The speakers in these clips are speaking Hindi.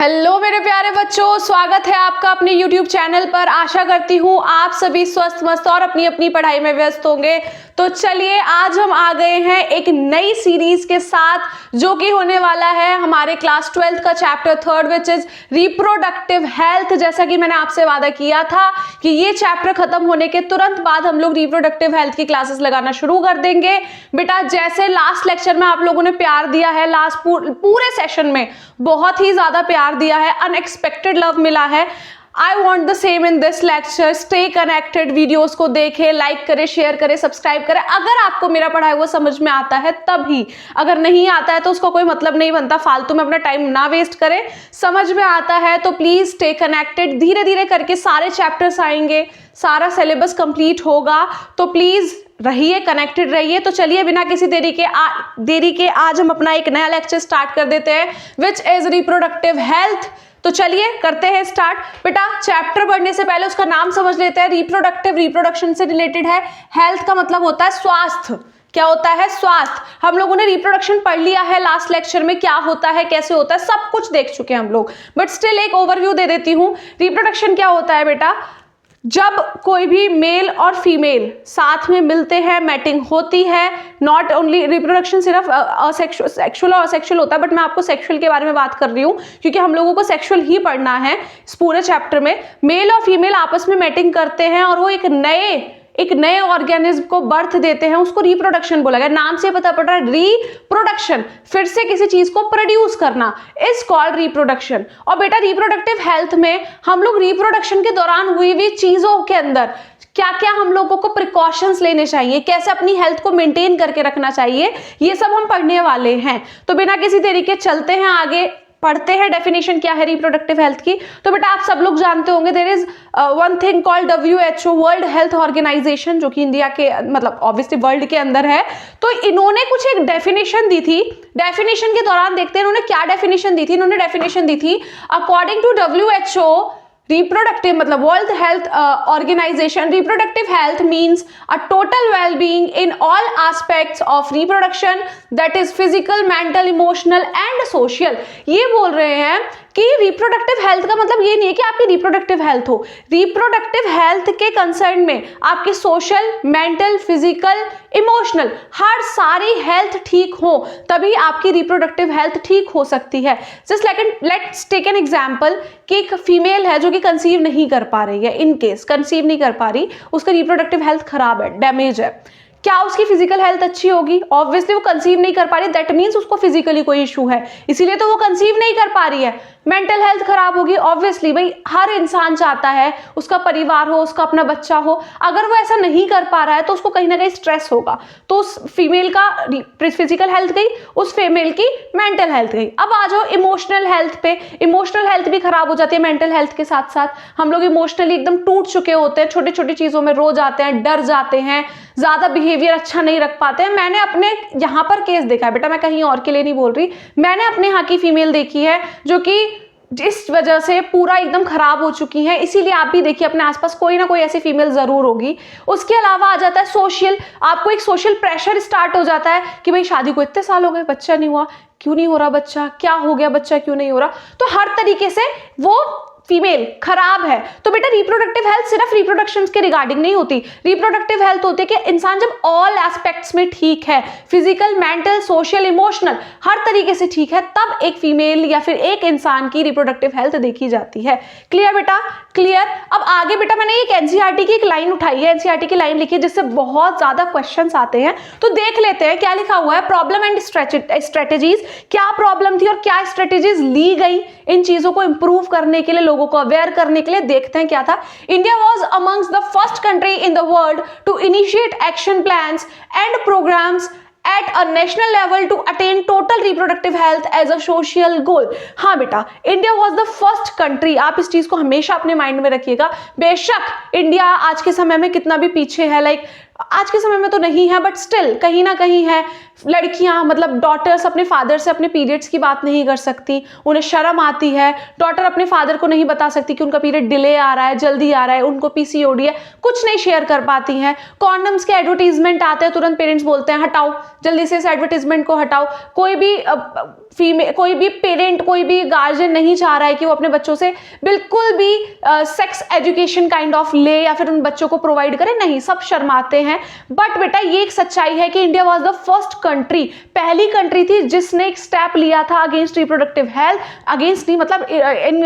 हेलो मेरे प्यारे बच्चों, स्वागत है आपका अपने YouTube चैनल पर। आशा करती हूँ आप सभी स्वस्थ मस्त और अपनी अपनी पढ़ाई में व्यस्त होंगे। तो चलिए आज हम आ गए हैं एक नई सीरीज के साथ जो कि होने वाला है हमारे क्लास 12th का chapter 3 which is reproductive health. जैसा कि मैंने आपसे वादा किया था कि ये चैप्टर खत्म होने के तुरंत बाद हम लोग रिप्रोडक्टिव हेल्थ की क्लासेस लगाना शुरू कर देंगे। बेटा जैसे लास्ट लेक्चर में आप लोगों ने प्यार दिया है, लास्ट पूरे सेशन में बहुत ही ज्यादा प्यार दिया है, अनएक्सपेक्टेड लव मिला है। I want the same in this lecture. Stay connected, videos को देखें, लाइक करें, शेयर करें, सब्सक्राइब करें। अगर आपको मेरा पढ़ाया हुआ समझ में आता है तभी, अगर नहीं आता है तो उसका कोई मतलब नहीं बनता। फालतू में अपना टाइम ना वेस्ट करें। समझ में आता है तो प्लीज स्टे कनेक्टेड। धीरे धीरे करके सारे चैप्टर्स आएंगे, सारा सिलेबस कंप्लीट होगा, तो प्लीज रहिए, कनेक्टेड रहिए। तो चलिए बिना किसी देरी के आज हम अपना एक नया लेक्चर स्टार्ट कर देते हैं विच इज रिप्रोडक्टिव हेल्थ। तो चलिए करते हैं स्टार्ट। बेटा चैप्टर पढ़ने से पहले उसका नाम समझ लेते हैं। रिप्रोडक्टिव रिप्रोडक्शन से रिलेटेड है, हेल्थ का मतलब होता है स्वास्थ्य। क्या होता है? स्वास्थ्य। हम लोगों ने रिप्रोडक्शन पढ़ लिया है लास्ट लेक्चर में, क्या होता है, कैसे होता है, सब कुछ देख चुके हैं हम लोग, बट स्टिल एक ओवरव्यू दे देती हूँ। रिप्रोडक्शन क्या होता है बेटा? जब कोई भी मेल और फीमेल साथ में मिलते हैं, मैटिंग होती है। नॉट ओनली रिप्रोडक्शन सिर्फ सेक्सुअल और असेक्सुअल होता है, बट मैं आपको सेक्सुअल के बारे में बात कर रही हूँ क्योंकि हम लोगों को सेक्सुअल ही पढ़ना है इस पूरे चैप्टर में। मेल और फीमेल आपस में मैटिंग करते हैं और वो एक नए ऑर्गेनिज्म को बर्थ देते हैं, उसको रिप्रोडक्शन बोला गया। नाम से पता पड़ रहा है, रिप्रोडक्शन, फिर से किसी चीज को प्रोड्यूस करना, इज कॉल्ड रिप्रोडक्शन। और बेटा रिप्रोडक्टिव हेल्थ में हम लोग रिप्रोडक्शन के दौरान हुई हुई चीजों के अंदर क्या क्या हम लोगों को प्रिकॉशंस लेने चाहिए, कैसे अपनी हेल्थ को मेंटेन करके रखना चाहिए, ये सब हम पढ़ने वाले हैं। तो बिना किसी देरी के चलते हैं आगे, पढ़ते हैं डेफिनेशन क्या है रिप्रोडक्टिव हेल्थ की। तो बेटा आप सब लोग जानते होंगे there is one thing called WHO, world health organisation, जो कि इंडिया के मतलब ऑब्वियसली वर्ल्ड के अंदर है। तो इन्होंने कुछ एक डेफिनेशन दी थी। डेफिनेशन के दौरान देखते हैं इन्होंने क्या डेफिनेशन दी थी। इन्होंने डेफिनेशन दी थी अकॉर्डिंग टू WHO रिप्रोडक्टिव मतलब world health organisation, reproductive health means a total wellbeing in all aspects of reproduction, that is physical, mental, emotional and social. ये बोल रहे हैं कि रिप्रोडक्टिव हेल्थ का मतलब ये नहीं है कि आपकी रिप्रोडक्टिव हेल्थ हो। रिप्रोडक्टिव हेल्थ के कंसर्न में आपकी सोशल, मेंटल, फिजिकल, इमोशनल हर सारी हेल्थ ठीक हो तभी आपकी रिप्रोडक्टिव हेल्थ ठीक हो सकती है। Just let's take an example कि एक फीमेल है जो कि कंसीव नहीं कर पा रही है, इन केस कंसीव नहीं कर पा रही, उसका रिप्रोडक्टिव हेल्थ खराब है, डैमेज है। क्या उसकी फिजिकल हेल्थ अच्छी होगी? ऑब्वियसली वो कंसीव नहीं कर पा रही, दैट मीन्स उसको फिजिकली कोई इशू है, इसीलिए तो वो कंसीव नहीं कर पा रही है। मेंटल हेल्थ खराब होगी, ऑब्वियसली भाई हर इंसान चाहता है उसका परिवार हो, उसका अपना बच्चा हो। अगर वो ऐसा नहीं कर पा रहा है तो उसको कहीं ना कहीं स्ट्रेस होगा। तो उस फीमेल का फिजिकल हेल्थ गई, उस फीमेल की मेंटल हेल्थ गई। अब आ जाओ इमोशनल हेल्थ पे। इमोशनल हेल्थ भी खराब हो जाती है मेंटल हेल्थ के साथ साथ। हम लोग इमोशनली एकदम टूट चुके होते हैं, छोटी छोटी चीजों में रो जाते हैं, डर जाते हैं, ज्यादा बिहेवियर अच्छा नहीं रख पाते हैं। मैंने अपने यहाँ पर केस देखा है बेटा, मैं कहीं और के लिए नहीं बोल रही, मैंने अपने यहाँ की फीमेल देखी है जो कि इस वजह से पूरा एकदम खराब हो चुकी है। इसीलिए आप भी देखिए अपने आसपास कोई ना कोई ऐसी फीमेल जरूर होगी। उसके अलावा आ जाता है सोशल। आपको एक सोशल प्रेशर स्टार्ट हो जाता है कि भाई शादी को इतने साल हो गए, बच्चा नहीं हुआ, क्यों नहीं हो रहा बच्चा, क्या हो गया, बच्चा क्यों नहीं हो रहा। तो हर तरीके से वो फीमेल खराब है। तो बेटा रिप्रोडक्टिव हेल्थ सिर्फ रिप्रोडक्शन के रिगार्डिंग नहीं होती। रिप्रोडक्टिव हेल्थ होती है कि इंसान जब ऑल एस्पेक्ट्स में ठीक है, फिजिकल, मेंटल, सोशल, इमोशनल हर तरीके से ठीक है, तब एक फीमेल या फिर एक इंसान की रिप्रोडक्टिव हेल्थ देखी जाती है। क्लियर बेटा? क्लियर। अब आगे बेटा मैंने एक एनसीईआरटी की एक लाइन उठाई है, एनसीईआरटी की लाइन लिखी है जिससे बहुत ज्यादा क्वेश्चंस आते हैं। तो देख लेते हैं क्या लिखा हुआ है। प्रॉब्लम एंड स्ट्रेटेजीज, क्या प्रॉब्लम थी और क्या स्ट्रेटेजीज ली गई इन चीजों को इंप्रूव करने के लिए, लोगों को अवेयर करने के लिए। देखते हैं क्या था। India was amongst the first country in the world to initiate action plans and programmes at a national level to attain total reproductive health as a social goal। हाँ बेटा, India was the first country, आप इस चीज को हमेशा अपने माइंड में रखिएगा। बेशक इंडिया आज के समय में कितना भी पीछे है, लाइक आज के समय में तो नहीं है, बट स्टिल कहीं ना कहीं है। लड़कियां मतलब डॉटर्स अपने फादर से अपने पीरियड्स की बात नहीं कर सकती, उन्हें शर्म आती है। डॉटर अपने फादर को नहीं बता सकती कि उनका पीरियड डिले आ रहा है, जल्दी आ रहा है, उनको पीसीओडी है, कुछ नहीं शेयर कर पाती हैं। कॉन्डम्स के एडवर्टीजमेंट आते हैं, तुरंत पेरेंट्स बोलते हैं हटाओ, जल्दी से इस एडवर्टीजमेंट को हटाओ। कोई भी पेरेंट, कोई भी गार्जियन नहीं चाह रहा है कि वो अपने बच्चों से बिल्कुल भी सेक्स एजुकेशन काइंड ऑफ ले या फिर उन बच्चों को प्रोवाइड करे, नहीं, सब शर्माते हैं। बट बेटा ये एक सच्चाई है कि India was the first country, पहली कंट्री थी जिसने एक स्टेप लिया था अगेंस्ट रिप्रोडक्टिव हेल्थ, अगेंस्ट नहीं मतलब इन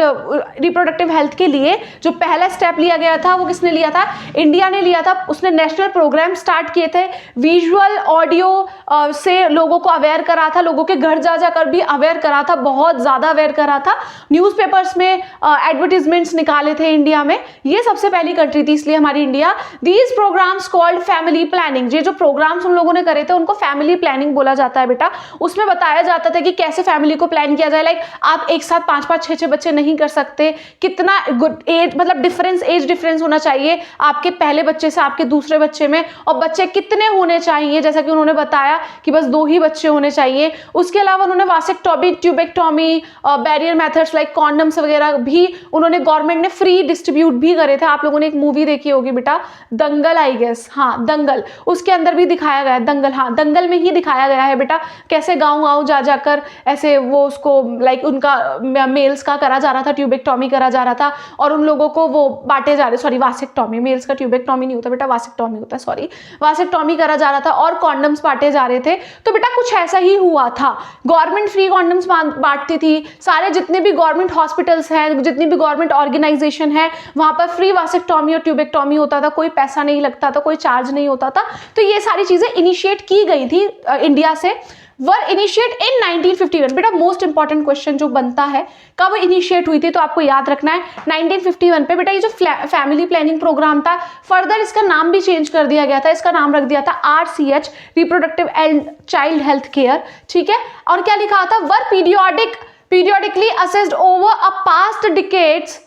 रिप्रोडक्टिव हेल्थ के लिए जो पहला स्टेप लिया गया था वो किसने लिया था? इंडिया ने लिया था। उसने नेशनल प्रोग्राम स्टार्ट किए थे, विजुअल ऑडियो से लोगों को अवेयर करा था, लोगों के घर जा जाकर भी अवेयर करा था, बहुत ज्यादा अवेयर करा था। न्यूज़पेपर्स में एडवर्टीजमेंट्स निकाले थे इंडिया में, ये सबसे पहली कंट्री थी इसलिए हमारी India. These programmes called family planning, ये जो प्रोग्राम्स उन लोगों ने करे थे उनको फैमिली प्लानिंग बोला जाता है बेटा। उसमें बताया जाता था कि कैसे फैमिली को प्लान किया जाए, लाइक आप एक साथ 5-5, 6-6 बच्चे नहीं कर सकते, कितना गुड एज मतलब एज डिफरेंस होना चाहिए आपके पहले बच्चे से आपके दूसरे बच्चे में, और बच्चे कितने होने चाहिए, जैसा कि उन्होंने बताया कि बस 2 ही बच्चे होने चाहिए। उसके अलावा उन्होंने vasectomy, tubectomy, barrier methods like condoms वगैरह भी उन्होंने गवर्नमेंट ने फ्री डिस्ट्रीब्यूट भी करे थे। आप लोगों ने एक मूवी देखी होगी बेटा, दंगल, आई गेस, हाँ दंगल, उसके अंदर भी दिखाया गया है, दंगल, हाँ दंगल में ही दिखाया गया है बेटा, कैसे गाँव जा जाकर ऐसे वो उसको लाइक उनका मेल्स का करा जा रहा था, ट्यूबेक्टॉमी करा जा रहा था, और उन लोगों को वो बांटे जा रहे, सॉरी वासेक्टॉमी, मेल्स का ट्यूबेक्टॉमी नहीं होता बेटा, वासेक्टॉमी होता है, सॉरी वासेक्टॉमी करा जा रहा था और कॉन्डम्स बांटे जा रहे थे। तो बेटा कुछ ऐसा ही हुआ था, गवर्नमेंट फ्री कॉन्डम्स बांटती थी, सारे जितने भी गवर्नमेंट हॉस्पिटल्स हैं, जितनी भी गवर्नमेंट ऑर्गेनाइजेशन है, वहां पर फ्री वासेक्टॉमी और ट्यूबेक्टॉमी होता था, कोई पैसा नहीं लगता था, कोई चार्ज नहीं होता था। तो ये सारी चीजें इनिशिएट की गई थी इंडिया से, वर इनिशिएट इन 1951। बेटा मोस्ट इंपॉर्टेंट क्वेश्चन जो बनता है, कब इनिशिएट हुई थी, तो आपको याद रखना है 1951 पे। बेटा ये जो फैमिली प्लानिंग प्रोग्राम था, फर्दर इसका नाम भी चेंज कर दिया गया था, इसका नाम रख दिया था RCH, reproductive and child health care, ठीक है। और क्या लिखा था? Were periodically assessed over a past decades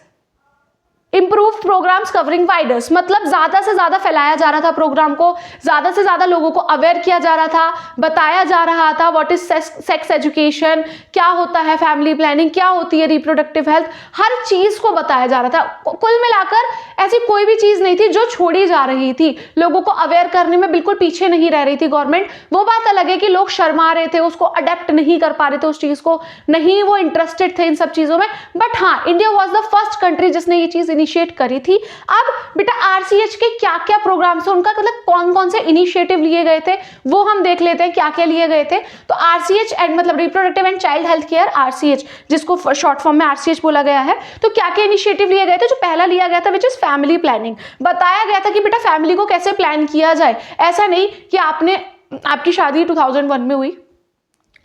improve programs covering widers, मतलब ज्यादा से ज्यादा फैलाया जा रहा था प्रोग्राम को, ज्यादा से ज्यादा लोगों को अवेयर किया जा रहा था, बताया जा रहा था व्हाट इज सेक्स एजुकेशन, क्या होता है फैमिली प्लानिंग, क्या होती है रिप्रोडक्टिव हेल्थ, हर चीज को बताया जा रहा था। कुल मिलाकर ऐसी कोई भी चीज नहीं थी जो छोड़ी जा रही थी, लोगों को अवेयर करने में बिल्कुल पीछे नहीं रह रही थी गवर्नमेंट। वो बात अलग है कि लोग शर्मा रहे थे, उसको अडेप्ट नहीं कर पा रहे थे, उस चीज को नहीं वो इंटरेस्टेड थे इन सब चीजों में, बट हाँ India was the first country जिसने ये चीज इनिशिएट करी थी। अब बेटा RCH के क्या क्या प्रोग्राम से, उनका मतलब कौन कौन से इनिशिएटिव लिए गए थे वो हम देख लेते हैं, क्या क्या लिए गए थे। तो RCH एंड मतलब reproductive and child health care, RCH जिसको शॉर्ट फॉर्म में RCH बोला गया है। तो क्या क्या इनिशिएटिव लिए गए थे? जो पहला लिया गया था विच इज फैमिली प्लानिंग, बताया गया था कि बेटा फैमिली को कैसे प्लान किया जाए। ऐसा नहीं कि आपकी शादी 2001 में हुई,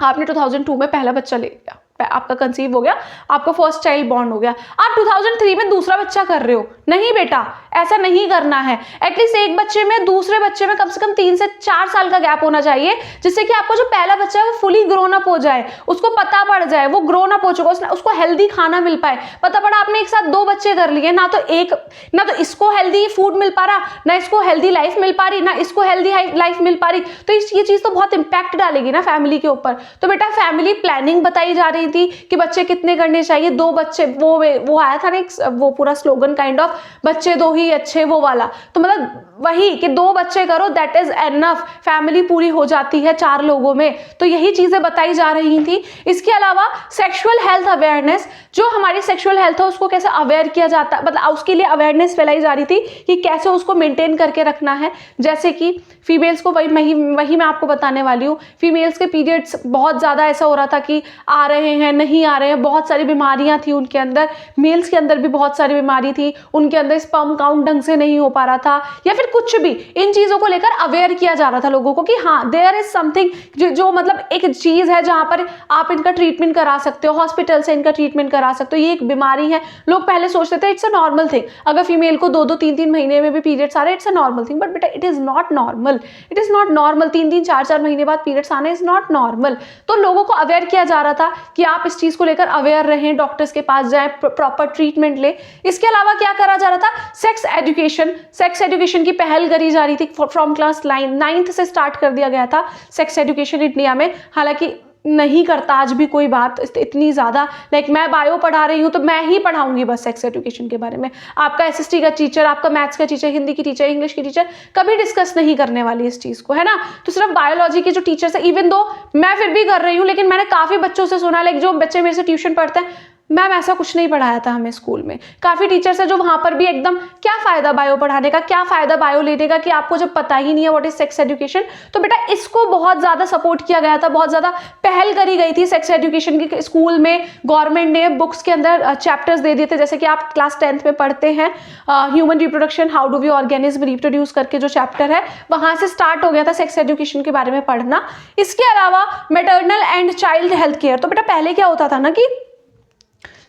आपने 2002 में पहला बच्चा ले लिया, आपका कंसीव हो गया, आपका फर्स्ट चाइल्ड बॉर्न हो गया, आप 2003 में दूसरा बच्चा कर रहे हो। नहीं बेटा, ऐसा नहीं करना है। एटलीस्ट एक बच्चे में दूसरे बच्चे में कम से कम 3 से 4 साल का गैप होना चाहिए, जिससे कि आपको जो पहला बच्चा है वो फुली ग्रोन अप हो जाए, उसको पता पड़ जाए वो ग्रोन अप हो चुका, उसको हेल्दी खाना मिल पाए। पता पड़ा आपने एक साथ 2 बच्चे कर लिए, ना तो इसको हेल्दी फूड मिल पा रहा, ना इसको हेल्दी लाइफ मिल पा रही, ना इसको हेल्दी लाइफ मिल पा रही, तो ये चीज तो बहुत इंपैक्ट डालेगी ना फैमिली के ऊपर। तो बेटा फैमिली प्लानिंग बताई जा रही थी कि बच्चे कितने करने चाहिए, 2 बच्चे, वो आया था ना एक वो पूरा स्लोगन काइंड ऑफ, बच्चे 2 ही अच्छे, वो वाला। तो मतलब वही कि 2 बच्चे करो, दैट इज एनफ, फैमिली पूरी हो जाती है 4 लोगों में। तो यही चीजें बताई जा रही थी। इसके अलावा सेक्सुअल हेल्थ अवेयरनेस, जो हमारी सेक्सुअल हेल्थ है उसको कैसे अवेयर किया जाता है, मतलब उसके लिए अवेयरनेस फैलाई जा रही थी कि कैसे उसको मेंटेन करके रखना है। जैसे कि फीमेल्स को वही मैं आपको बताने वाली हूँ, फीमेल्स के पीरियड्स बहुत ज्यादा ऐसा हो रहा था कि आ रहे हैं, नहीं आ रहे हैं, बहुत सारी बीमारियां थी उनके अंदर, मेल्स के अंदर भी बहुत सारी बीमारी थी, उनके अंदर स्पर्म काउंट ढंग से नहीं हो पा रहा था, या फिर कुछ भी, इन चीजों को लेकर अवेयर किया जा रहा था लोगों को कि हाँ देयर इज समथिंग, जो मतलब एक चीज है जहां पर आप इनका ट्रीटमेंट करा सकते हो, हॉस्पिटल से इनका ट्रीटमेंट करा सकते हो, ये एक बीमारी है। लोग पहले सोचते थे इट्स अ नॉर्मल थिंग, अगर फीमेल को 2-2, 3-3 महीने में भी पीरियड्स आ रहे, it's a normal thing, but बेटा it is not normal, it is not normal. 3-3, 4-4 महीने बाद पीरियड्स आने इज नॉट नॉर्मल। तो लोगों को अवेयर किया जा रहा था कि आप इस चीज को लेकर अवेयर रहें, डॉक्टर्स के पास जाएं, प्रॉपर ट्रीटमेंट ले। इसके अलावा क्या करा जा रहा था? सेक्स सेक्स एजुकेशन की पहल करी जा रही थी फ्रॉम क्लास 9th से स्टार्ट कर दिया गया था सेक्स एजुकेशन इंडिया में। हालांकि नहीं करता आज भी कोई बात इतनी ज़्यादा, लाइक मैं बायो पढ़ा रही हूँ तो मैं ही पढ़ाऊंगी बस सेक्स एजुकेशन के बारे में। आपका एसएसटी का टीचर, आपका मैथ्स का टीचर, हिंदी की टीचर, इंग्लिश की टीचर कभी डिस्कस नहीं करने वाली इस चीज़ को, है ना। तो सिर्फ बायोलॉजी के जो टीचर्स है, इवन दो मैं फिर भी कर रही हूँ, लेकिन मैंने काफ़ी बच्चों से सुना, लाइक जो बच्चे मेरे से ट्यूशन पढ़ते हैं, मैम ऐसा कुछ नहीं पढ़ाया था हमें स्कूल में। काफ़ी टीचर्स है जो वहाँ पर भी एकदम क्या फ़ायदा बायो पढ़ाने का, क्या फ़ायदा बायो लेने का कि आपको जब पता ही नहीं है व्हाट इज सेक्स एजुकेशन। तो बेटा इसको बहुत ज़्यादा सपोर्ट किया गया था, बहुत ज़्यादा पहल करी गई थी सेक्स एजुकेशन की। स्कूल में गवर्नमेंट ने बुक्स के अंदर चैप्टर्स दे दिए थे, जैसे कि आप क्लास 10th में पढ़ते हैं human reproduction, how do we organism reproduce करके जो चैप्टर है, वहाँ से स्टार्ट हो गया था सेक्स एजुकेशन के बारे में पढ़ना। इसके अलावा maternal and child health care. तो बेटा पहले क्या होता था ना कि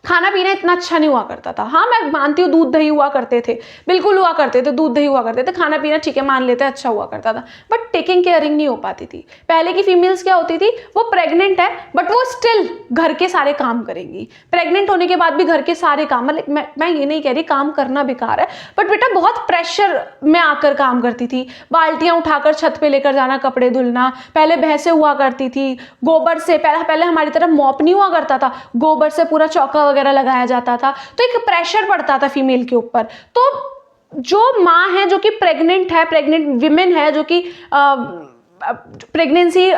खाना पीना इतना अच्छा नहीं हुआ करता था। हाँ मैं मानती हूँ दूध दही हुआ करते थे, बिल्कुल हुआ करते थे, दूध दही हुआ करते थे, खाना पीना ठीक है मान लेते अच्छा हुआ करता था, बट टेकिंग केयरिंग नहीं हो पाती थी। पहले की फीमेल्स क्या होती थी, वो प्रेग्नेंट है बट वो स्टिल घर के सारे काम करेंगी, प्रेग्नेंट होने के बाद भी घर के सारे काम, मतलब मैं ये नहीं कह रही काम करना बेकार है, बट बेटा बहुत प्रेशर में आकर काम करती थी। बाल्टियाँ उठाकर छत पे लेकर जाना, कपड़े धुलना, पहले भैंसें हुआ करती थी, गोबर से पहले हमारी तरफ मॉप नहीं हुआ करता था, गोबर से पूरा चौका वगैरह लगाया जाता था, तो एक प्रेशर पड़ता था फीमेल के ऊपर। तो जो माँ है जो कि प्रेग्नेंट है, प्रेग्नेंट विमेन है जो कि प्रेगनेंसी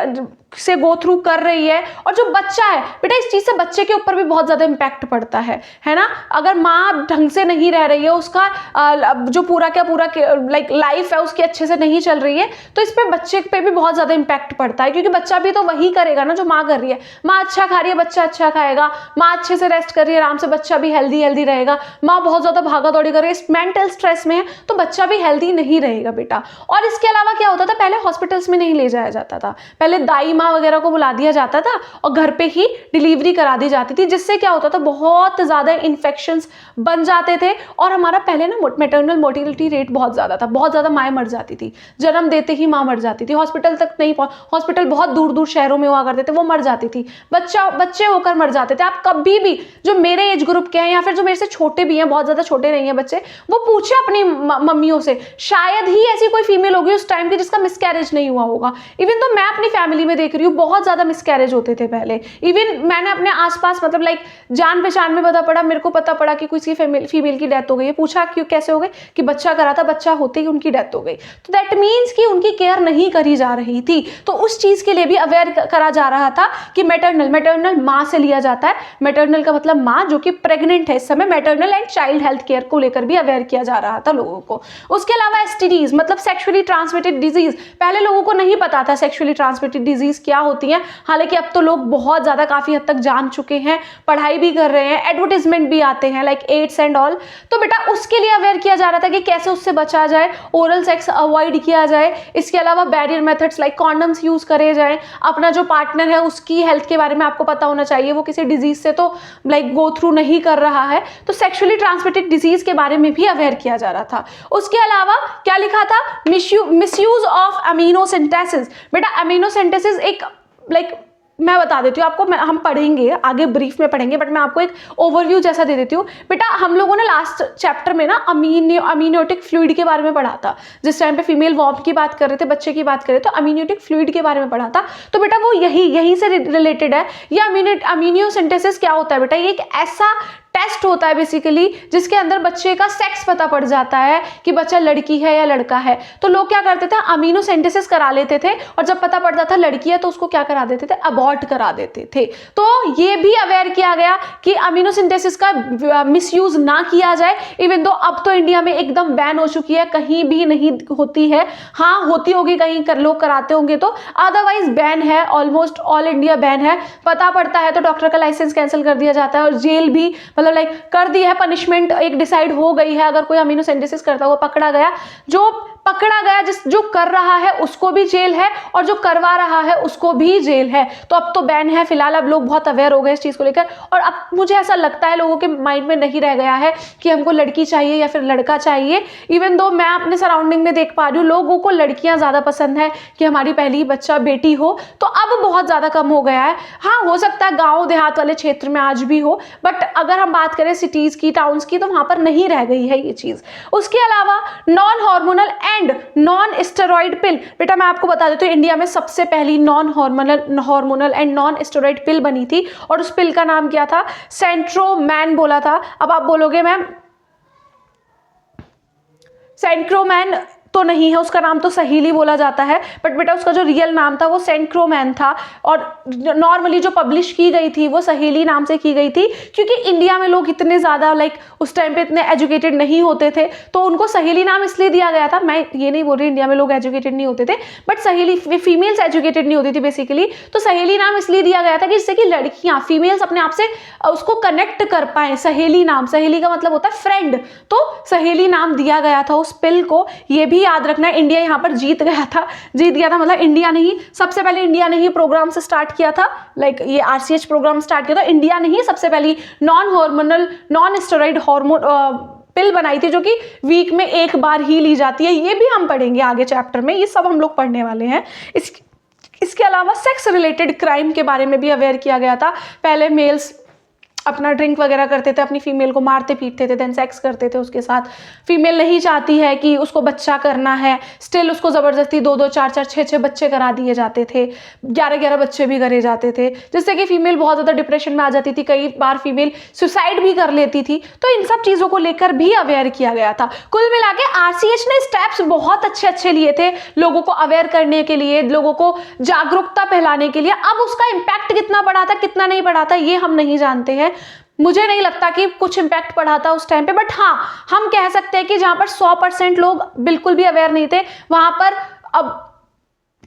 से गो थ्रू कर रही है, और जो बच्चा है बेटा इस चीज़ से बच्चे के ऊपर भी बहुत ज़्यादा इम्पैक्ट पड़ता है ना। अगर माँ ढंग से नहीं रह रही है, उसका जो पूरा लाइक लाइफ है उसकी अच्छे से नहीं चल रही है, तो इस पे बच्चे पे भी बहुत ज़्यादा इम्पैक्ट पड़ता है, क्योंकि बच्चा भी तो वही करेगा ना जो माँ कर रही है। माँ अच्छा खा रही है, बच्चा अच्छा खाएगा, माँ अच्छे से रेस्ट कर रही है आराम से, बच्चा भी हेल्दी रहेगा। माँ बहुत ज़्यादा भागा दौड़ी कर रही है, मेंटल स्ट्रेस में है, तो बच्चा भी हेल्दी नहीं रहेगा बेटा। और इसके अलावा क्या होता था, पहले हॉस्पिटल्स में नहीं ले जाया जाता था, पहले दाई माँ वगैरह को बुला दिया जाता था और घर पे ही डिलीवरी करा दी जाती थी, जिससे क्या होता था बहुत ज़्यादा इन्फेक्शंस बन जाते थे। और हमारा पहले ना मैटरनल मोर्टिलिटी रेट बहुत ज़्यादा था, बहुत ज़्यादा माएँ मर जाती थी, जन्म देते ही माँ मर जाती थी, हॉस्पिटल तक नहीं हॉस्पिटल बहुत दूर दूर शहरों में हुआ करते थे, वो मर जाती थी, बच्चे होकर मर जाते थे। आप कभी भी जो मेरे एज ग्रुप के हैं या फिर जो मेरे से छोटे भी हैं, बहुत ज़्यादा छोटे नहीं हैं बच्चे, वो पूछे अपनी मम्मियों से, शायद ही ऐसी कोई फीमेल होगी उस टाइम की जिसका मिसकैरेज नहीं हुआ होगा। इवन तो मैं अपनी फैमिली में देख रही हूँ बहुत ज़्यादा मिसकैरेज होते थे पहले। इवन मैंने अपने आसपास मतलब लाइक जान पहचान में मेरे को पता पड़ा कि किसी फीमेल की डेथ हो गई है, पूछा क्यों कैसे हो गई, कि बच्चा करा था, बच्चा होते ही उनकी डेथ हो गई। तो दैट मीन्स कि उनकी केयर नहीं करी जा रही थी। तो उस चीज़ के लिए भी अवेयर करा जा रहा था कि मैटरनल माँ से लिया जाता है, मैटरनल का मतलब माँ जो कि प्रेग्नेंट है इस समय, maternal and child health care को लेकर भी अवेयर किया जा रहा था लोगों को। उसके अलावा एसटीडीज मतलब सेक्सुअली ट्रांसमिटेड डिजीज, पहले लोगों को नहीं पता था सेक्सुअली ट्रांसमिटेड डिजीज क्या होती है, हालांकि अब तो लोग बहुत ज़्यादा काफ़ी हद तक जान चुके हैं, पढ़ाई भी कर रहे हैं, एडवर्टीजमेंट भी आते हैं लाइक एड्स एंड ऑल। तो बेटा उसके लिए अवेयर किया जा रहा था कि कैसे उससे बचा जाए, ओरल सेक्स अवॉइड किया जाए। इसके अलावा barrier methods like condoms use करे जाए, अपना जो पार्टनर है उसकी हेल्थ के बारे में आपको पता होना चाहिए, वो किसी डिजीज से तो लाइक गो थ्रू नहीं कर रहा है। तो सेक्सुअली ट्रांसमिटेड डिजीज के बारे में भी अवेयर किया जा रहा था। उसके अलावा क्या लिखा था, मिसयूज ऑफ अमीनो सिंथेसिस। बेटा अमीनो सिंथेसिस एक लाइक मैं बता देती हूँ आपको, हम पढ़ेंगे आगे ब्रीफ में पढ़ेंगे, बट मैं आपको एक ओवरव्यू जैसा दे देती हूँ। बेटा हम लोगों ने लास्ट चैप्टर में ना अमीनियोटिक फ्लूइड के बारे में पढ़ा था, जिस टाइम पे फीमेल वॉर्म की बात कर रहे थे, बच्चे की बात कर रहे थे, तो अमीनियोटिक फ्लूइड के बारे में पढ़ा था। तो बेटा वो यहीं से रिलेटेड है। ये अमीनियोसिंथेसिस क्या होता है बेटा, ये एक ऐसा टेस्ट होता है बेसिकली जिसके अंदर बच्चे का सेक्स पता पड़ जाता है कि बच्चा लड़की है या लड़का है। तो लोग क्या करते थे, अमीनोसिंथेसिस करा लेते थे, और जब पता पड़ता था लड़की है तो उसको क्या करा देते थे, अबॉर्ट करा देते थे। तो ये भी अवेयर किया गया कि अमीनोसिंथेसिस का मिसयूज ना किया जाए। इवन दो अब तो इंडिया में एकदम बैन हो चुकी है, कहीं भी नहीं होती है, हाँ होती होगी कहीं लोग कराते होंगे तो, अदरवाइज बैन है, ऑलमोस्ट ऑल इंडिया बैन है। पता पड़ता है तो डॉक्टर का लाइसेंस कैंसिल कर दिया जाता है, और जेल भी मतलब लाइक कर दी है, पनिशमेंट एक डिसाइड हो गई है। अगर कोई अमीनोसिंथेसिस करता हुआ पकड़ा गया, जो पकड़ा गया, जो कर रहा है उसको भी जेल है और जो करवा रहा है उसको भी जेल है। तो अब तो बैन है फिलहाल, अब लोग बहुत अवेयर हो गए इस चीज़ को लेकर। और अब मुझे ऐसा लगता है लोगों के माइंड में नहीं रह गया है कि हमको लड़की चाहिए या फिर लड़का चाहिए। इवन दो मैं अपने सराउंडिंग में देख पा रही हूँ, लोगों को लड़कियां ज़्यादा पसंद है कि हमारी पहली बच्चा बेटी हो, तो अब बहुत ज़्यादा कम हो गया है। हाँ, हो सकता है गाँव देहात वाले क्षेत्र में आज भी हो, बट अगर हम बात करें सिटीज़ की, टाउन्स की, तो वहाँ पर नहीं रह गई है ये चीज़। उसके अलावा non hormonal and non steroid pill, बेटा मैं आपको बता देती हूँ, इंडिया में सबसे पहली non hormonal and non steroid pill बनी थी और उस पिल का नाम क्या था? सेंट्रोमैन बोला था। अब आप बोलोगे मैम सेंट्रोमैन तो नहीं है, उसका नाम तो सहीली बोला जाता है, बट बेटा उसका जो रियल नाम था वो सेंट्रोमैन था। और नॉर्मली जो पब्लिश की गई थी वो सहीली नाम से की गई थी, क्योंकि इंडिया में लोग इतने ज़्यादा उस टाइम पे इतने एजुकेटेड नहीं होते थे, तो उनको सहीली नाम इसलिए दिया गया था। मैं ये नहीं बोल रही इंडिया में लोग एजुकेटेड नहीं होते थे, बट सहीली, फीमेल्स एजुकेटेड नहीं होती थी बेसिकली, तो सहेली नाम इसलिए दिया गया था कि जिससे कि लड़कियाँ, फीमेल्स अपने आप से उसको कनेक्ट कर पाएँ। सहेली नाम, सहेली का मतलब होता है फ्रेंड, तो सहेली नाम दिया गया था उस पिल को। ये भी याद रखना है, इंडिया यहाँ पर जीत गया था मतलब इंडिया ने ही सबसे पहले इंडिया ने ही प्रोग्राम से स्टार्ट किया था, ये RCH प्रोग्राम स्टार्ट किया था इंडिया ने ही। सबसे पहली non hormonal non steroid hormone pill बनाई थी, जो कि वीक में एक बार ही ली जाती है। ये भी हम पढ़ेंगे आगे चैप्टर में, ये सब हम लोग पढ़ने वाले हैं। इसके अलावा सेक्स रिलेटेड क्राइम के बारे में भी अवेयर किया गया था। पहले मेल्स अपना ड्रिंक वगैरह करते थे, अपनी फीमेल को मारते पीटते थे, देन सेक्स करते थे उसके साथ। फीमेल नहीं चाहती है कि उसको बच्चा करना है, स्टिल उसको ज़बरदस्ती 2-2, 4-4, 6-6 बच्चे करा दिए जाते थे, 11-11 बच्चे भी करे जाते थे, जिससे कि फीमेल बहुत ज़्यादा डिप्रेशन में आ जाती थी। कई बार फीमेल सुसाइड भी कर लेती थी। तो इन सब चीज़ों को लेकर भी अवेयर किया गया था। कुल मिला के RCH ने स्टेप्स बहुत अच्छे लिए थे लोगों को अवेयर करने के लिए, लोगों को जागरूकता फैलाने के लिए। अब उसका इम्पैक्ट कितना पड़ा था, कितना नहीं पड़ा था, ये हम नहीं जानते हैं। मुझे नहीं लगता कि कुछ इम्पैक्ट पड़ा था उस टाइम पे, बट हाँ, हम कह सकते हैं कि जहां पर 100% लोग बिल्कुल भी अवेयर नहीं थे, वहां पर अब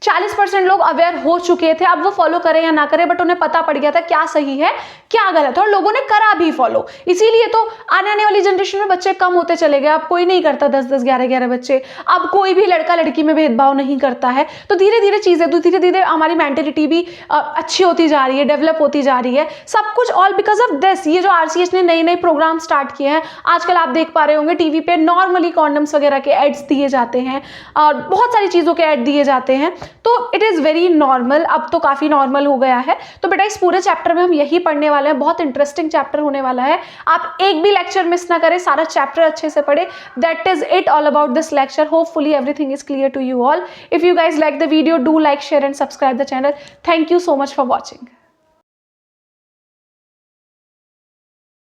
40% लोग अवेयर हो चुके थे। अब वो फॉलो करें या ना करें, बट उन्हें पता पड़ गया था क्या सही है क्या गलत है, और लोगों ने करा भी फॉलो। इसीलिए तो आने वाली जनरेशन में बच्चे कम होते चले गए। अब कोई नहीं करता 10-10, 11-11 बच्चे। अब कोई भी लड़का लड़की में भेदभाव नहीं करता है। तो धीरे धीरे चीज़ें, तो धीरे धीरे हमारी मेंटेलिटी भी अच्छी होती जा रही है, डेवलप होती जा रही है। सब कुछ ऑल बिकॉज ऑफ दिस। ये जो RCH ने नए प्रोग्राम स्टार्ट किए हैं, आजकल आप देख पा रहे होंगे टीवी पे नॉर्मली कॉन्डम्स वगैरह के एड्स दिए जाते हैं और बहुत सारी चीज़ों के एड दिए जाते हैं। तो इट इज़ वेरी नॉर्मल, अब तो काफ़ी नॉर्मल हो गया है। तो बेटा इस पूरे चैप्टर में हम यही पढ़ने वाले हैं। बहुत इंटरेस्टिंग चैप्टर होने वाला है। आप एक भी लेक्चर मिस ना करें, सारा चैप्टर अच्छे से पढ़े। That is it all about this lecture. Hopefully everything is clear to you all. If you guys like the video, do like, share and subscribe the channel. Thank you so much for watching.